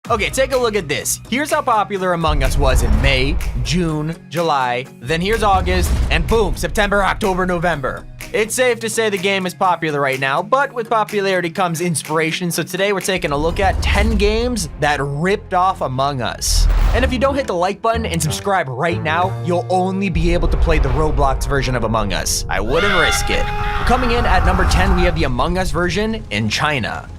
Okay, take a look at this. Here's how popular Among Us was in May, June, July, then here's August, and boom, September, October, November. It's safe to say the game is popular right now, but with popularity comes inspiration, so today we're taking a look at 10 games that ripped off Among Us. And if you don't hit the like button and subscribe right now, you'll only be able to play the Roblox version of Among Us. I wouldn't risk it. Coming in at number 10, we have the Among Us version in China.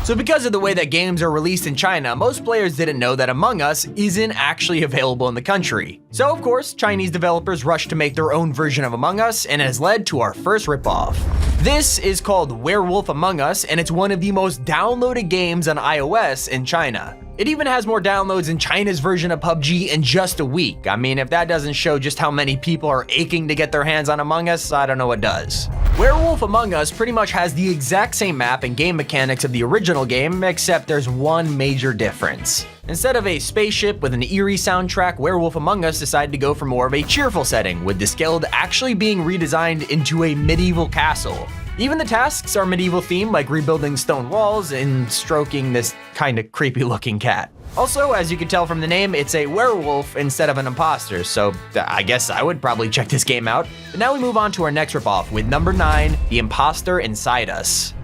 So because of the way that games are released in China, most players didn't know that Among Us isn't actually available in the country. So of course, Chinese developers rushed to make their own version of Among Us, and it has led to our first ripoff. This is called Werewolf Among Us, and it's one of the most downloaded games on iOS in China. It even has more downloads than China's version of PUBG in just a week. I mean, if that doesn't show just how many people are aching to get their hands on Among Us, I don't know what does. Werewolf Among Us pretty much has the exact same map and game mechanics of the original game, except there's one major difference. Instead of a spaceship with an eerie soundtrack, Werewolf Among Us decided to go for more of a cheerful setting, with the skeld actually being redesigned into a medieval castle. Even the tasks are medieval themed, like rebuilding stone walls and stroking this kind of creepy looking cat. Also, as you can tell from the name, it's a werewolf instead of an imposter, so I guess I would probably check this game out. But now we move on to our next ripoff with number 9, The Imposter Inside Us.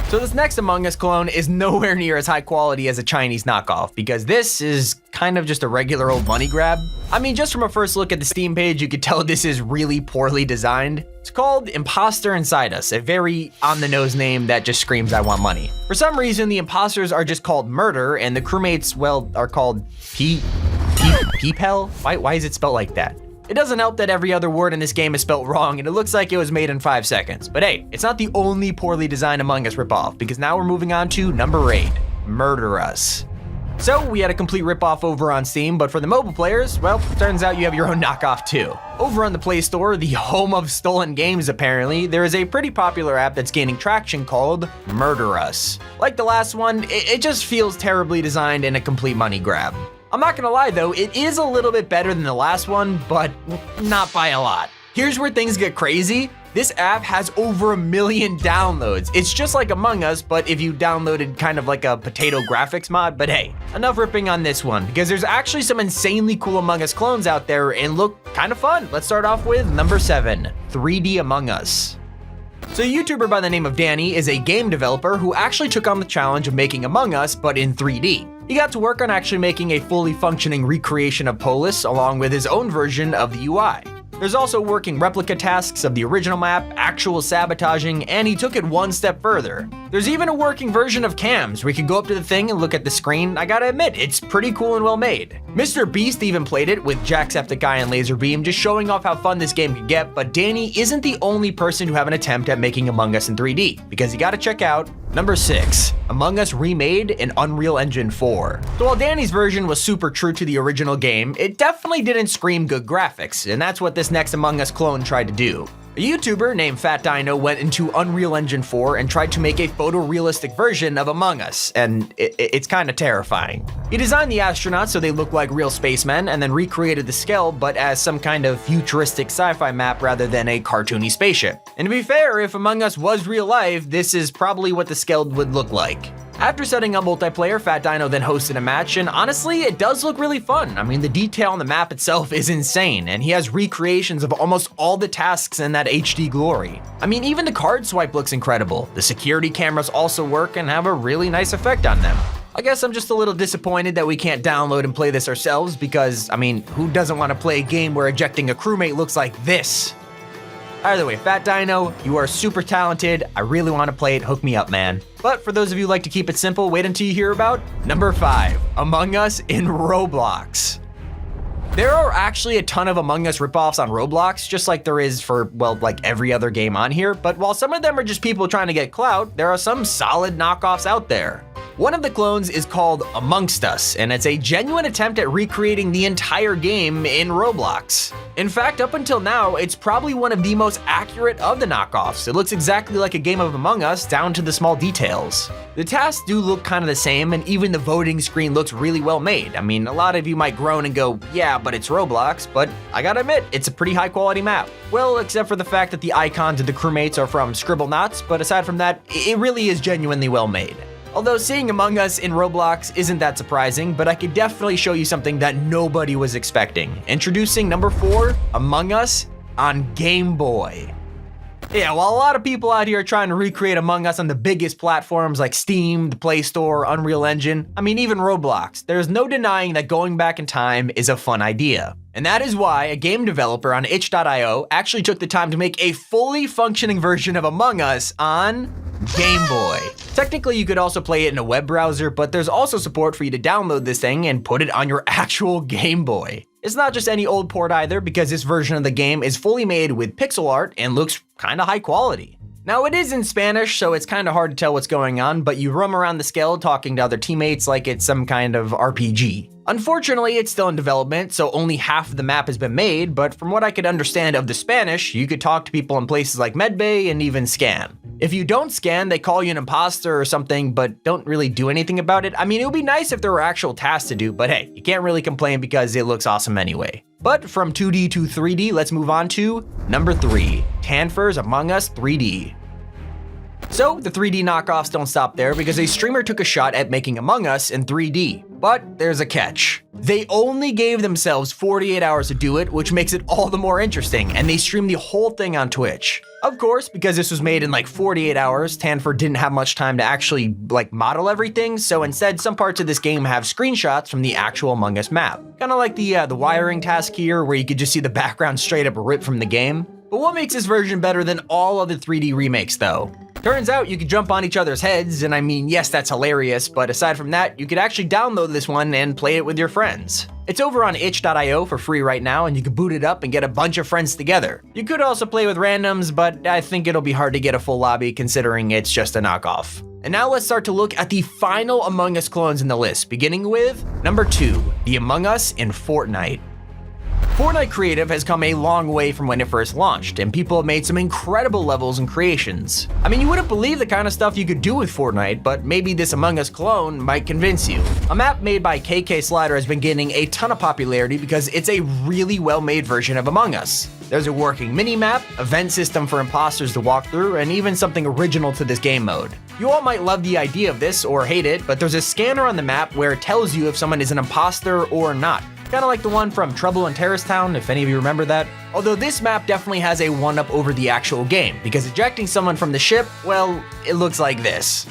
So this next Among Us clone is nowhere near as high quality as a Chinese knockoff, because this is kind of just a regular old money grab. I mean, just from a first look at the Steam page, you could tell this is really poorly designed. It's called Imposter Inside Us, a very on-the-nose name that just screams I want money. For some reason, the imposters are just called Murder, and the crewmates, well, are called Peepel? Why is it spelled like that? It doesn't help that every other word in this game is spelled wrong, and it looks like it was made in 5 seconds. But hey, it's not the only poorly designed Among Us ripoff, because now we're moving on to number 8, Murder Us. So we had a complete ripoff over on Steam, but for the mobile players, well, turns out you have your own knockoff too. Over on the Play Store, the home of stolen games apparently, there is a pretty popular app that's gaining traction called Murder Us. Like the last one, it just feels terribly designed and a complete money grab. I'm not gonna lie though, it is a little bit better than the last one, but not by a lot. Here's where things get crazy. This app has over 1 million downloads. It's just like Among Us, but if you downloaded kind of like a potato graphics mod, but hey, enough ripping on this one, because there's actually some insanely cool Among Us clones out there and look kind of fun. Let's start off with number 7, 3D Among Us. So a YouTuber by the name of Danny is a game developer who actually took on the challenge of making Among Us, but in 3D. He got to work on actually making a fully functioning recreation of Polis along with his own version of the UI. There's also working replica tasks of the original map, actual sabotaging, and he took it one step further. There's even a working version of cams where you can go up to the thing and look at the screen. I gotta admit, it's pretty cool and well made. Mr. Beast even played it with Jacksepticeye and Laserbeam, just showing off how fun this game could get, but Danny isn't the only person to have an attempt at making Among Us in 3D, because you gotta check out number 6, Among Us Remade in Unreal Engine 4. So while Danny's version was super true to the original game, it definitely didn't scream good graphics, and that's what this next Among Us clone tried to do. A YouTuber named Fat Dino went into Unreal Engine 4 and tried to make a photorealistic version of Among Us, and it's kind of terrifying. He designed the astronauts so they look like real spacemen, and then recreated the skeld, but as some kind of futuristic sci-fi map rather than a cartoony spaceship. And to be fair, if Among Us was real life, this is probably what the skeld would look like. After setting up multiplayer, Fat Dino then hosted a match, and honestly, it does look really fun. I mean, the detail on the map itself is insane, and he has recreations of almost all the tasks in that HD glory. I mean, even the card swipe looks incredible. The security cameras also work and have a really nice effect on them. I guess I'm just a little disappointed that we can't download and play this ourselves because, I mean, who doesn't want to play a game where ejecting a crewmate looks like this? Either way, Fat Dino, you are super talented. I really want to play it. Hook me up, man. But for those of you who like to keep it simple, wait until you hear about number 5, Among Us in Roblox. There are actually a ton of Among Us ripoffs on Roblox, just like there is for, well, like every other game on here. But while some of them are just people trying to get clout, there are some solid knockoffs out there. One of the clones is called Amongst Us, and it's a genuine attempt at recreating the entire game in Roblox. In fact, up until now, it's probably one of the most accurate of the knockoffs. It looks exactly like a game of Among Us, down to the small details. The tasks do look kind of the same, and even the voting screen looks really well made. I mean, a lot of you might groan and go, yeah, but it's Roblox, but I gotta admit, it's a pretty high quality map. Well, except for the fact that the icons of the crewmates are from Scribblenauts, but aside from that, it really is genuinely well made. Although seeing Among Us in Roblox isn't that surprising, but I could definitely show you something that nobody was expecting. Introducing number 4, Among Us on Game Boy. Yeah, while a lot of people out here are trying to recreate Among Us on the biggest platforms like Steam, the Play Store, Unreal Engine, I mean even Roblox, there's no denying that going back in time is a fun idea. And that is why a game developer on itch.io actually took the time to make a fully functioning version of Among Us on Game Boy. Technically, you could also play it in a web browser, but there's also support for you to download this thing and put it on your actual Game Boy. It's not just any old port either, because this version of the game is fully made with pixel art and looks kinda high quality. Now it is in Spanish, so it's kinda hard to tell what's going on, but you roam around the Skeld talking to other teammates like it's some kind of RPG. Unfortunately, it's still in development, so only half of the map has been made, but from what I could understand of the Spanish, you could talk to people in places like Medbay and even scan. If you don't scan, they call you an imposter or something, but don't really do anything about it. I mean, it would be nice if there were actual tasks to do, but hey, you can't really complain because it looks awesome anyway. But from 2D to 3D, let's move on to number 3, Tanfer's Among Us 3D. So, the 3D knockoffs don't stop there because a streamer took a shot at making Among Us in 3D. But there's a catch. They only gave themselves 48 hours to do it, which makes it all the more interesting, and they streamed the whole thing on Twitch. Of course, because this was made in like 48 hours, Tanfer didn't have much time to actually model everything, so instead some parts of this game have screenshots from the actual Among Us map. Kinda like the wiring task here, where you could just see the background straight up ripped from the game. But what makes this version better than all other 3D remakes though? Turns out you could jump on each other's heads, and I mean, yes, that's hilarious, but aside from that, you could actually download this one and play it with your friends. It's over on itch.io for free right now, and you can boot it up and get a bunch of friends together. You could also play with randoms, but I think it'll be hard to get a full lobby considering it's just a knockoff. And now let's start to look at the final Among Us clones in the list, beginning with number 2, the Among Us in Fortnite. Fortnite Creative has come a long way from when it first launched, and people have made some incredible levels and creations. I mean, you wouldn't believe the kind of stuff you could do with Fortnite, but maybe this Among Us clone might convince you. A map made by KK Slider has been gaining a ton of popularity because it's a really well-made version of Among Us. There's a working mini-map, event system for imposters to walk through, and even something original to this game mode. You all might love the idea of this or hate it, but there's a scanner on the map where it tells you if someone is an imposter or not. Kinda like the one from Trouble in Terrace Town, if any of you remember that. Although this map definitely has a one-up over the actual game, because ejecting someone from the ship, well, it looks like this.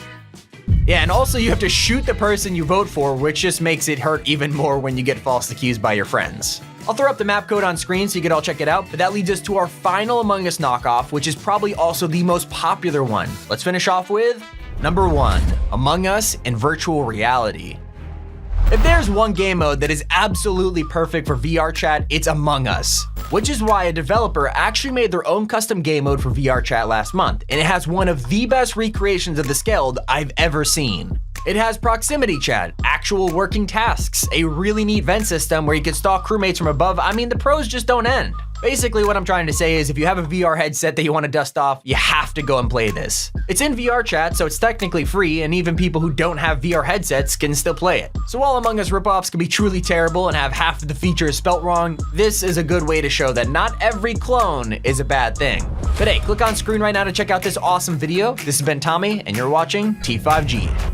Yeah, and also you have to shoot the person you vote for, which just makes it hurt even more when you get falsely accused by your friends. I'll throw up the map code on screen so you can all check it out, but that leads us to our final Among Us knockoff, which is probably also the most popular one. Let's finish off with number 1, Among Us in Virtual Reality. If there's one game mode that is absolutely perfect for VR chat, it's Among Us. Which is why a developer actually made their own custom game mode for VR chat last month, and it has one of the best recreations of the Skeld I've ever seen. It has proximity chat, actual working tasks, a really neat vent system where you can stalk crewmates from above. I mean, the pros just don't end. Basically, what I'm trying to say is if you have a VR headset that you want to dust off, you have to go and play this. It's in VR chat, so it's technically free, and even people who don't have VR headsets can still play it. So while Among Us ripoffs can be truly terrible and have half of the features spelt wrong, this is a good way to show that not every clone is a bad thing. But hey, click on screen right now to check out this awesome video. This has been Tommy, and you're watching T5G.